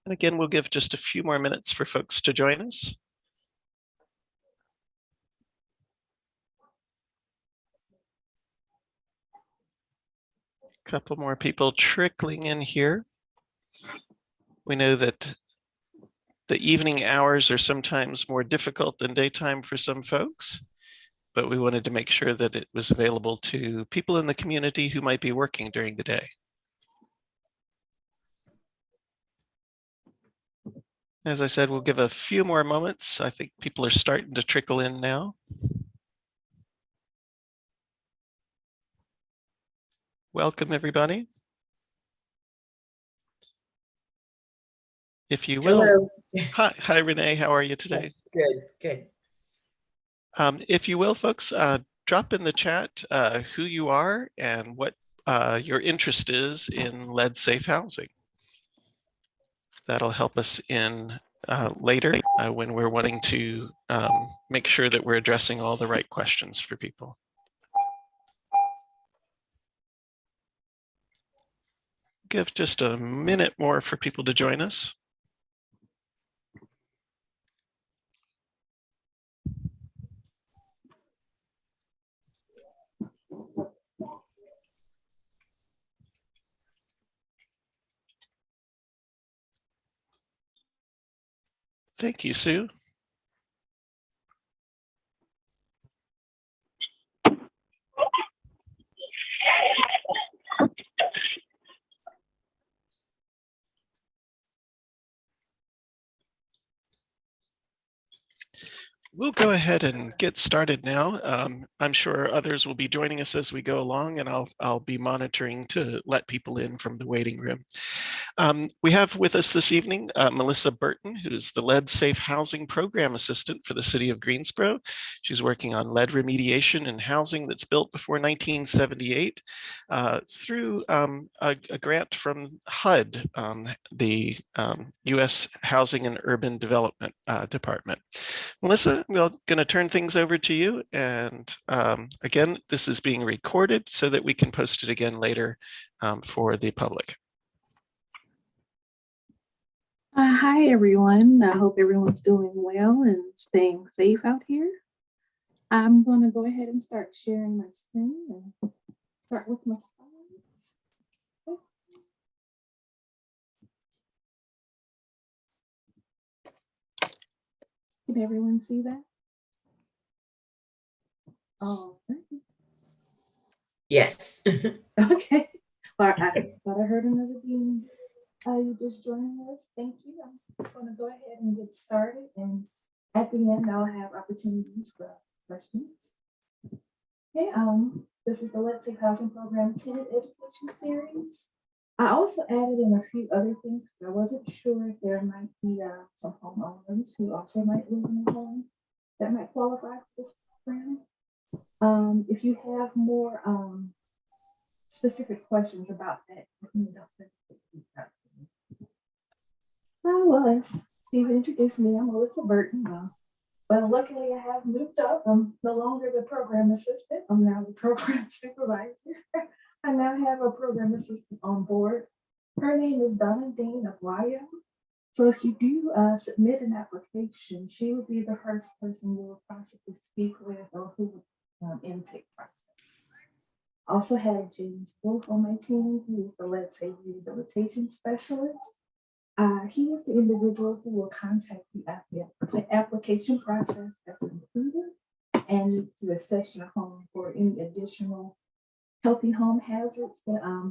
And again, we'll give just a few more minutes for folks to join us. A couple more people trickling in here. We know that the evening hours are sometimes more difficult than daytime for some folks, but we wanted to make sure that it was available to people in the community who might be working during the day. As I said, we'll give a few more moments. I think people are starting to trickle in now. Welcome, everybody. If you will. Hello. Hi, Renee. How are you today? Good. If you will, folks, drop in the chat who you are and what your interest is in lead-safe housing. That'll help us in later when we're wanting to make sure that we're addressing all the right questions for people. Give just a minute more for people to join us. Thank you, Sue. We'll go ahead and get started now. I'm sure others will be joining us as we go along, and I'll be monitoring to let people in from the waiting room. We have with us this evening Melissa Burton, who's the Lead Safe Housing Program Assistant for the City of Greensboro. She's working on lead remediation and housing that's built before 1978 through a grant from HUD, the U.S. Housing and Urban Development Department. Melissa, we're going to turn things over to you. And again, this is being recorded so that we can post it again later for the public. Hi, everyone. I hope everyone's doing well and staying safe out here. I'm going to go ahead and start sharing my screen and start with my slides. Can everyone see that? Oh, Yes. okay. Well, I thought I heard another being. You just joining us. Thank you. I'm going to go ahead and get started, and at the end, I'll have opportunities for questions. Okay. This is the Lead Safe Housing Program Tenant Education Series. I also added in a few other things. I wasn't sure if there might be some homeowners who also might live in a home that might qualify for this program. If you have more specific questions about that, well, as Steve introduced me, I'm Melissa Burton. But luckily, I have moved up. I'm no longer the program assistant. I'm now the program supervisor. I now have a program assistant on board. Her name is Donna Dean of Wyo. So if you do submit an application, she would be the first person you will possibly speak with or who would intake process. Also had James Wolf on my team, who is the Lead Safe Rehabilitation Specialist. He is the individual who will contact you after the application process as included and needs to assess your home for any additional healthy home hazards,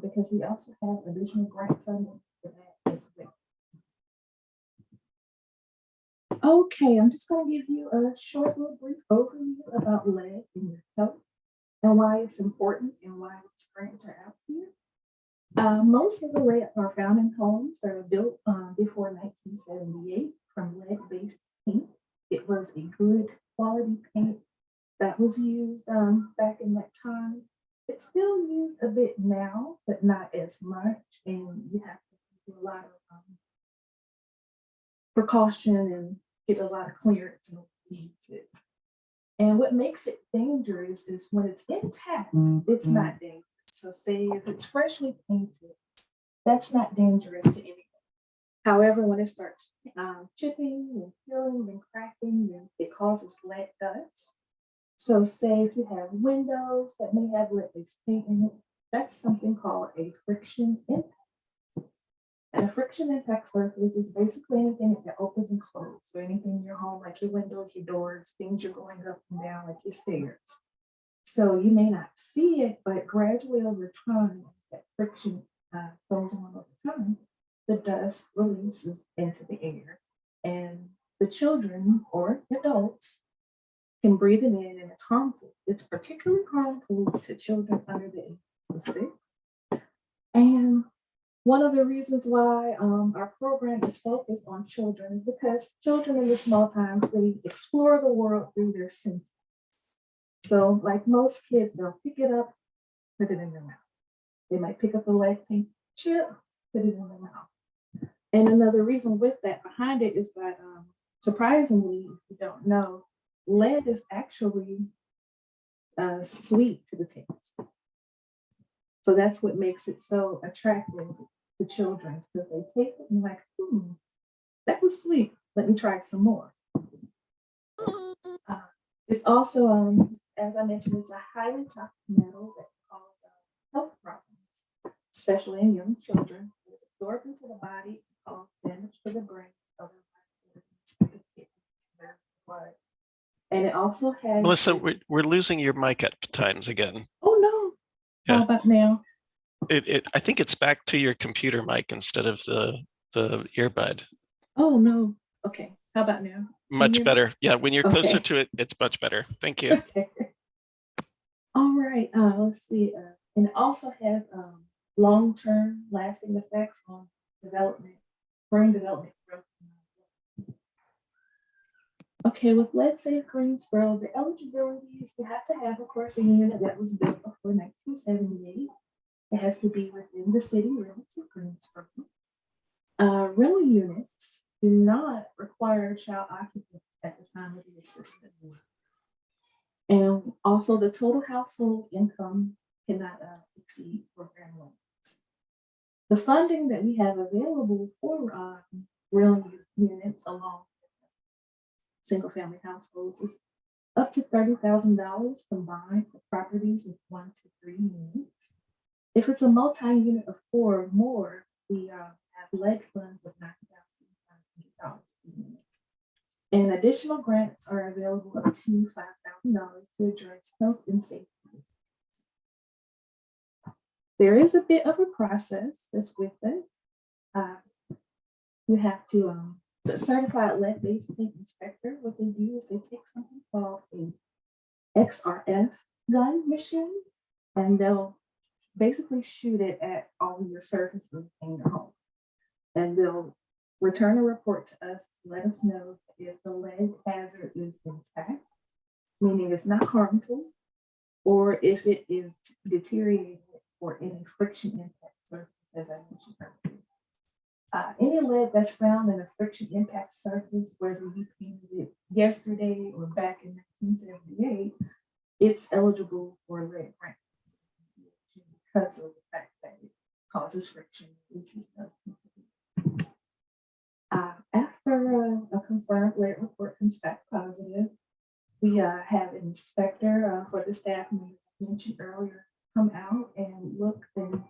because we also have additional grant funding for that as well. Okay, I'm just going to give you a short little brief overview about lead in your health and why it's important and why these grants are out here. Most of the lead are found in homes that are built before 1978 from lead-based paint. It was a good quality paint that was used back in that time. It's still used a bit now, but not as much, and you have to do a lot of precaution and get a lot of clearance to use it. And what makes it dangerous is when it's intact, it's not dangerous. So say if it's freshly painted, That's not dangerous to anyone. However, when it starts chipping and peeling and cracking, then it causes lead dust. So say if you have windows that may have lead-based paint in it, that's something called a friction impact. And a friction impact surface is basically anything that opens and closes. So anything in your home, like your windows, your doors, things you're going up and down, like your stairs. So you may not see it, but gradually over time, as that friction goes on over time, the dust releases into the air. And the children or adults can breathe it in, and it's harmful. It's particularly harmful to children under the age of 6. And one of the reasons why our program is focused on children is because children in the small towns really explore the world through their senses. So, like most kids, they'll pick it up, put it in their mouth. They might pick up a lead paint chip, put it in their mouth. And another reason with that behind it is that, surprisingly, if you don't know, lead is actually sweet to the taste. So that's what makes it so attractive to children, because they taste it and like, that was sweet. Let me try some more. It's also, as I mentioned, it's a highly toxic metal that causes health problems, especially in young children. It's absorbed into the body, causes damage to the brain, other blood. And it also has. Melissa, we're losing your mic at times again. Oh no! Yeah. How about now? I think it's back to your computer mic instead of the earbud. Oh no. Okay. How about now? Much better. Yeah, when you're closer Okay. to it, it's much better. Thank you. Okay. All right. Let's see. And it also has long-term lasting effects on development, brain development. Okay, with Let's Say Greensboro, the eligibility is you have to have, of course, a unit that was built before 1978. It has to be within the city limits of Greensboro. Rental units do not require child occupants at the time of the assistance. And also the total household income cannot exceed program limits. The funding that we have available for rental units along with single family households is up to $30,000 combined for properties with 1 to 3 units. If it's a multi-unit of 4 or more, we have lead funds of $9,500 per unit. And additional grants are available up to $5,000 to address health and safety. There is a bit of a process that's with it. You have to, the certified lead-based paint inspector, what they do is they take something called a XRF gun machine, and they'll basically shoot it at all your surfaces in your home. And they'll return a report to us to let us know if the lead hazard is intact, meaning it's not harmful, or if it is deteriorated or any friction impact surface, as I mentioned earlier. Any lead that's found in a friction impact surface, whether you painted it yesterday or back in 1978, it's eligible for lead grant because of the fact that it causes friction, releases dust. After a confirmed lead report comes back positive, we have an inspector for the staff mentioned earlier come out and look and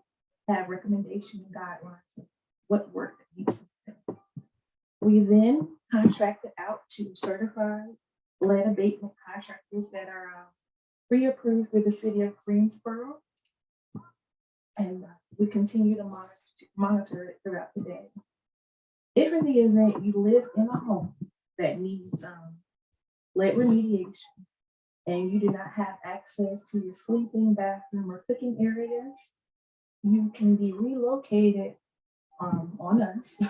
have recommendation and guidelines of what work that needs to be done. We then contract it out to certified lead abatement contractors that are pre-approved through the City of Greensboro. And we continue to monitor it throughout the day. If in the event you live in a home that needs lead remediation and you do not have access to your sleeping, bathroom, or cooking areas, you can be relocated on us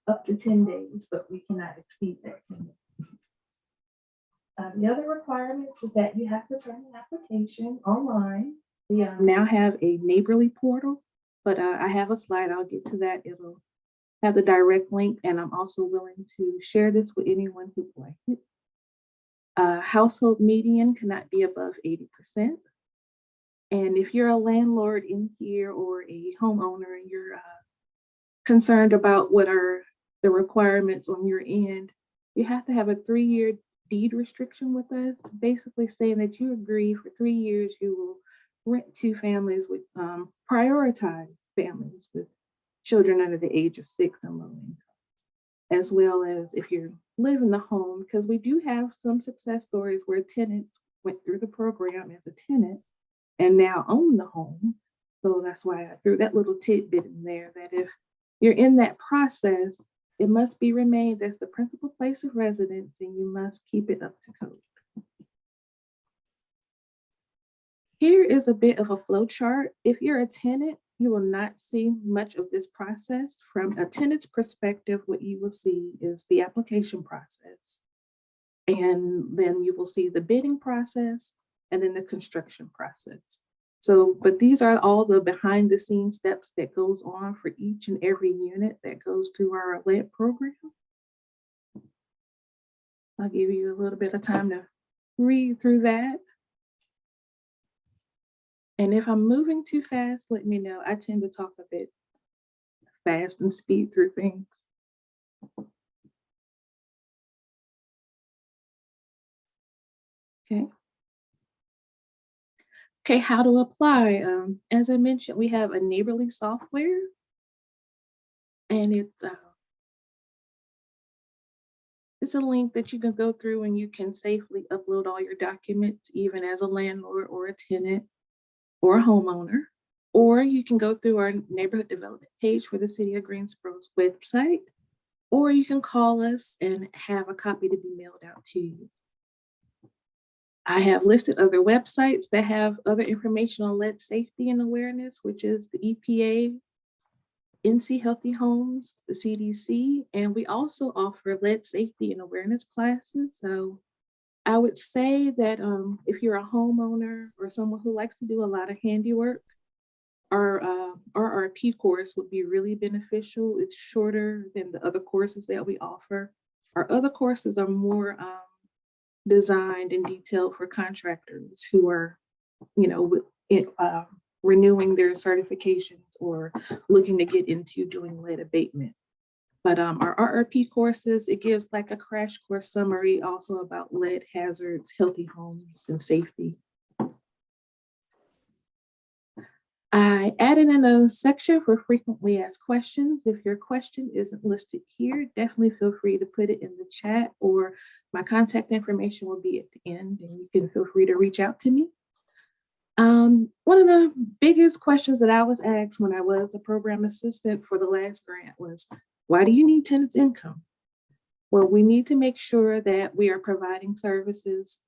up to 10 days, but we cannot exceed that 10 days. The other requirements is that you have to turn an application online. We now have a neighborly portal, but I have a slide. I'll get to that. It'll have the direct link, and I'm also willing to share this with anyone who'd like it. Household median cannot be above 80%. And if you're a landlord in here or a homeowner and you're concerned about what are the requirements on your end, you have to have a 3-year deed restriction with us, basically saying that you agree for 3 years you will rent to families with prioritize families with children under the age of 6 and low income, as well as if you live in the home, because we do have some success stories where tenants went through the program as a tenant and now own the home. So that's why I threw that little tidbit in there that if you're in that process, it must be remained as the principal place of residence and you must keep it up to code. Here is a bit of a flow chart. If you're a tenant, you will not see much of this process. From a tenant's perspective, what you will see is the application process. And then you will see the bidding process and then the construction process. So, but these are all the behind the scenes steps that goes on for each and every unit that goes through our lead program. I'll give you a little bit of time to read through that. And if I'm moving too fast, let me know. I tend to talk a bit fast and speed through things. Okay. Okay, how to apply. As I mentioned, we have a neighborly software, and it's a link that you can go through and you can safely upload all your documents, even as a landlord or a tenant or a homeowner. Or you can go through our neighborhood development page for the City of Greensboro's website, or you can call us and have a copy to be mailed out to you. I have listed other websites that have other information on lead safety and awareness, which is the EPA, NC Healthy Homes, the CDC, and we also offer lead safety and awareness classes. So I would say that if you're a homeowner or someone who likes to do a lot of handiwork, our RRP course would be really beneficial. It's shorter than the other courses that we offer. Our other courses are more designed and detailed for contractors who are, renewing their certifications or looking to get into doing lead abatement. But our RRP courses, it gives like a crash course summary also about lead hazards, healthy homes, and safety. I added in a section for frequently asked questions. If your question isn't listed here, definitely feel free to put it in the chat, or my contact information will be at the end and you can feel free to reach out to me. One of the biggest questions that I was asked when I was a program assistant for the last grant was, why do you need tenants' income? Well, we need to make sure that we are providing services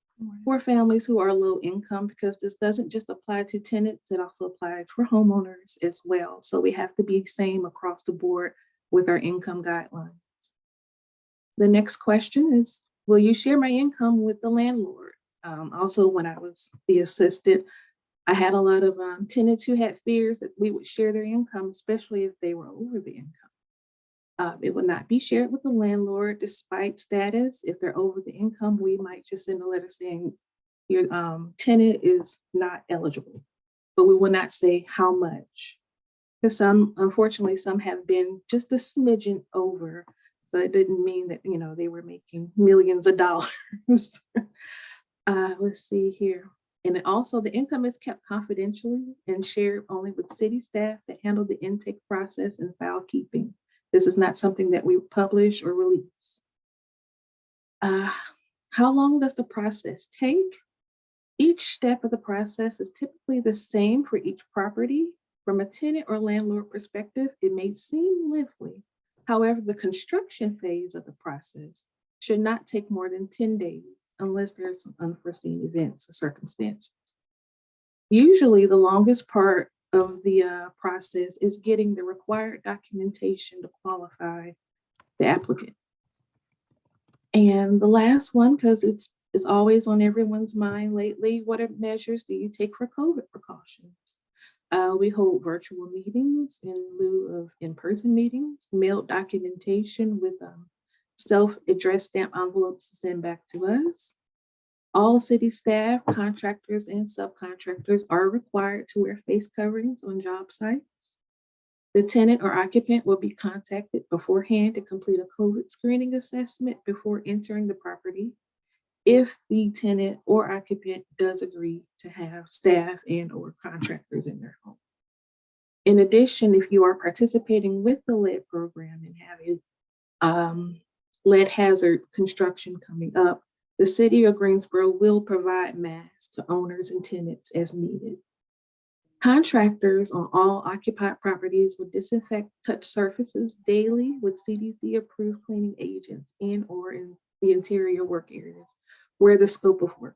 for families who are low income, because this doesn't just apply to tenants, it also applies for homeowners as well. So we have to be same across the board with our income guidelines. The next question is, will you share my income with the landlord? Also, when I was the assistant, I had a lot of tenants who had fears that we would share their income, especially if they were over the income. It would not be shared with the landlord despite status. If they're over the income, we might just send a letter saying your tenant is not eligible, but we will not say how much. Because unfortunately, some have been just a smidgen over. So it didn't mean that, they were making millions of dollars. Let's see here. And also the income is kept confidentially and shared only with city staff that handle the intake process and file keeping. This is not something that we publish or release. How long does the process take? Each step of the process is typically the same for each property. From a tenant or landlord perspective, it may seem lengthy. However, the construction phase of the process should not take more than 10 days unless there's some unforeseen events or circumstances. Usually the longest part of the process is getting the required documentation to qualify the applicant. And the last one, because it's always on everyone's mind lately, what measures do you take for COVID precautions? We hold virtual meetings in lieu of in-person meetings, mailed documentation with self-addressed stamp envelopes to send back to us. All city staff, contractors, and subcontractors are required to wear face coverings on job sites. The tenant or occupant will be contacted beforehand to complete a COVID screening assessment before entering the property if the tenant or occupant does agree to have staff and or contractors in their home. In addition, if you are participating with the lead program and having lead hazard construction coming up, the City of Greensboro will provide masks to owners and tenants as needed. Contractors on all occupied properties will disinfect touch surfaces daily with CDC-approved cleaning agents in or in the interior work areas where the scope of work.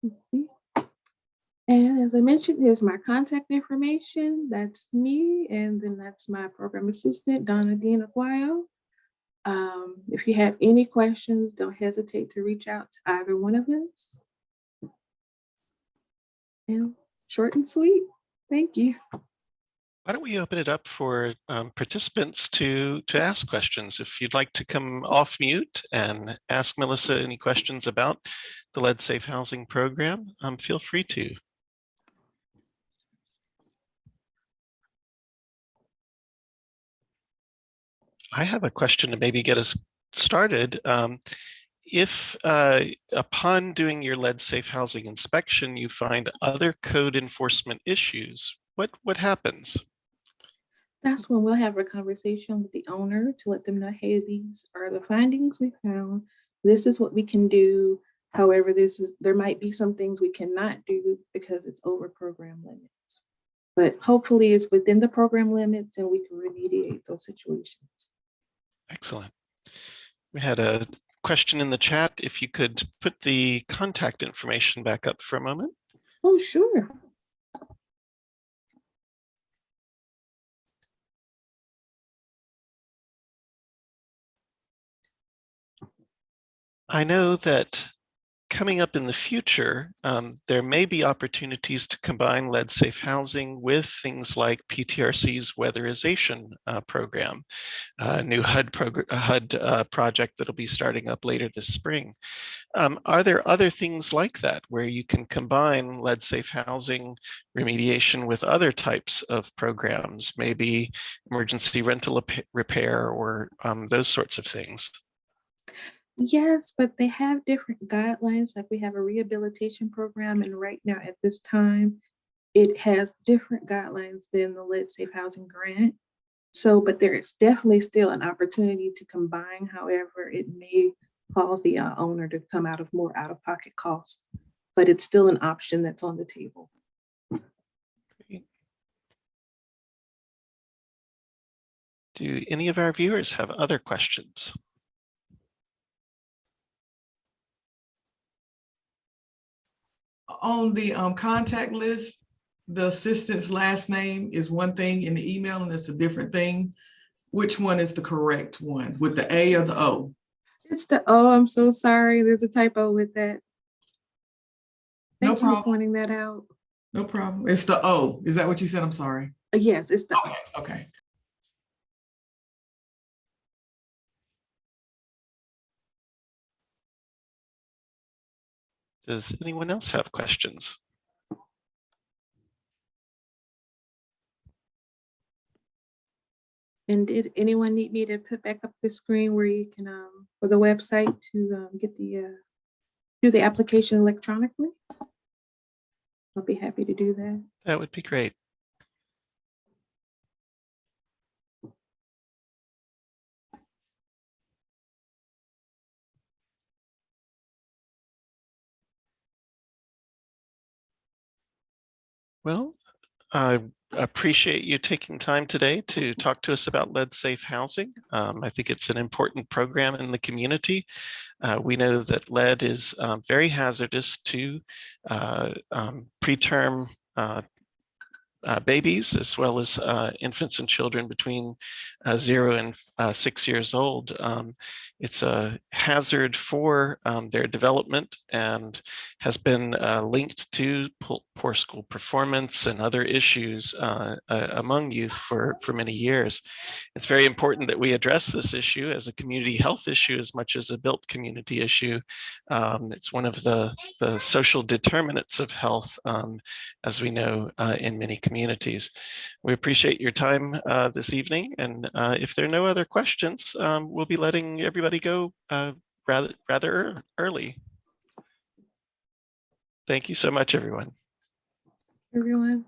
Let's see. And as I mentioned, there's my contact information. That's me, and then that's my program assistant, Donna Dean Aguayo. If you have any questions, don't hesitate to reach out to either one of us. And short and sweet. Thank you. Why don't we open it up for participants to ask questions? If you'd like to come off mute and ask Melissa any questions about the Lead Safe Housing Program, feel free to. I have a question to maybe get us started. If upon doing your lead safe housing inspection, you find other code enforcement issues, what happens? That's when we'll have a conversation with the owner to let them know, hey, these are the findings we found. This is what we can do. However, there might be some things we cannot do because it's over program limits. But hopefully it's within the program limits and we can remediate those situations. Excellent. We had a question in the chat. If you could put the contact information back up for a moment. Oh, sure. I know that coming up in the future, there may be opportunities to combine lead safe housing with things like PTRC's weatherization program, a new HUD project that'll be starting up later this spring. Are there other things like that where you can combine lead safe housing remediation with other types of programs, maybe emergency rental repair or those sorts of things? Yes, but they have different guidelines. Like we have a rehabilitation program, and right now at this time, it has different guidelines than the Lead Safe Housing Grant. So, but there is definitely still an opportunity to combine. However, it may cause the owner to come out of more out-of-pocket costs, but it's still an option that's on the table. Great. Do any of our viewers have other questions? On the contact list, the assistant's last name is one thing in the email and it's a different thing. Which one is the correct one, with the A or the O? It's the O. I'm so sorry. There's a typo with that. No Thank you for problem. pointing that out. No problem. It's the O. Is that what you said? I'm sorry. Yes, it's the Okay. Okay. Does anyone else have questions? And did anyone need me to put back up the screen where you can, for the website to get the, do the application electronically? I'll be happy to do that. That would be great. Well, I appreciate you taking time today to talk to us about lead safe housing. I think it's an important program in the community. We know that lead is very hazardous to preterm babies, as well as infants and children between 0 and 6 years old. It's a hazard for their development and has been linked to poor school performance and other issues among youth for many years. It's very important that we address this issue as a community health issue as much as a built community issue. It's one of the social determinants of health, as we know, in many communities. communities. We appreciate your time this evening, and if there are no other questions, we'll be letting everybody go rather early. Thank you so much, everyone. Everyone.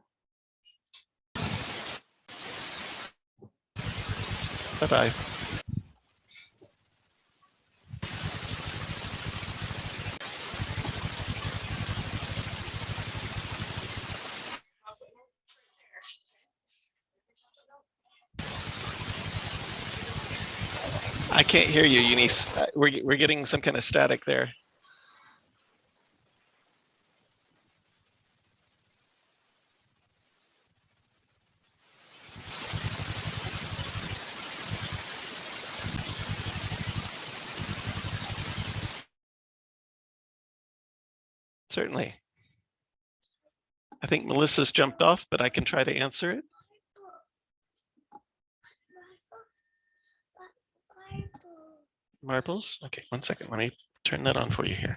Bye-bye. I can't hear you, Eunice. We're getting some kind of static there. Certainly. I think Melissa's jumped off, but I can try to answer it. Marbles? Okay, 1 second. Let me turn that on for you here.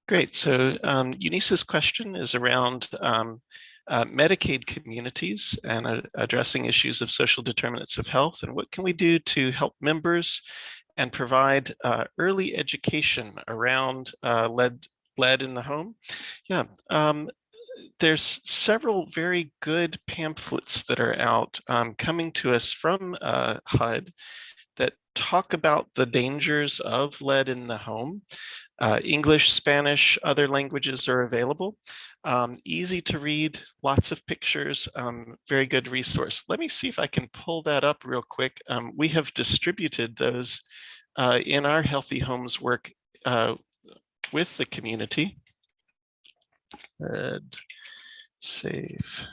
Great. So Eunice's question is around Medicaid communities and addressing issues of social determinants of health, and what can we do to help members and provide early education around lead in the home? Yeah. There's several very good pamphlets that are out coming to us from HUD that talk about the dangers of lead in the home. English, Spanish, other languages are available. Easy to read, lots of pictures, very good resource. Let me see if I can pull that up real quick. We have distributed those in our Healthy Homes work with the community. Safe.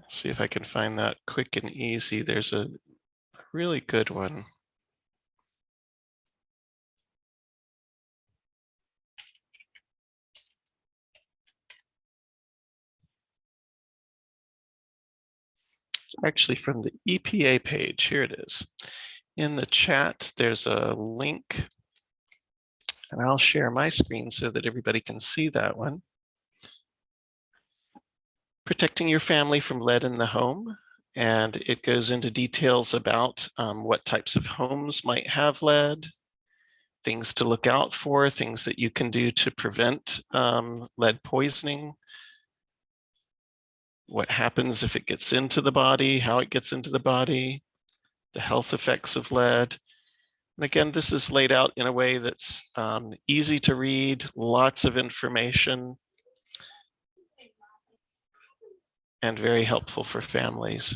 See if I can find that quick and easy. There's a really good one. It's actually from the EPA page. Here it is. In the chat, there's a link, and I'll share my screen so that everybody can see that one. Protecting your family from lead in the home. And it goes into details about what types of homes might have lead, things to look out for, things that you can do to prevent lead poisoning, what happens if it gets into the body, how it gets into the body, the health effects of lead. And again, this is laid out in a way that's easy to read, lots of information, and very helpful for families.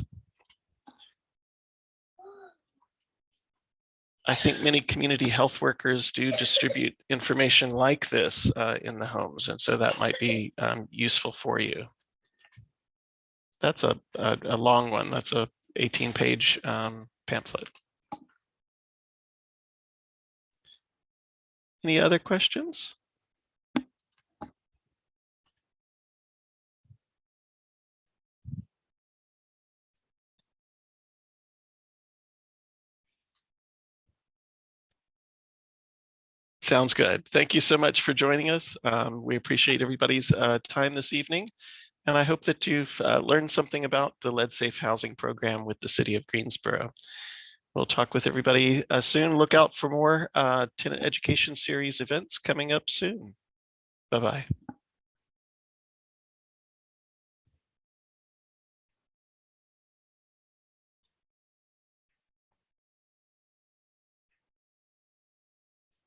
I think many community health workers do distribute information like this in the homes, and so that might be useful for you. That's a long one. That's a 18-page pamphlet. Any other questions? Sounds good. Thank you so much for joining us. We appreciate everybody's time this evening. And I hope that you've learned something about the Lead Safe Housing Program with the City of Greensboro. We'll talk with everybody soon. Look out for more tenant education series events coming up soon. Bye-bye.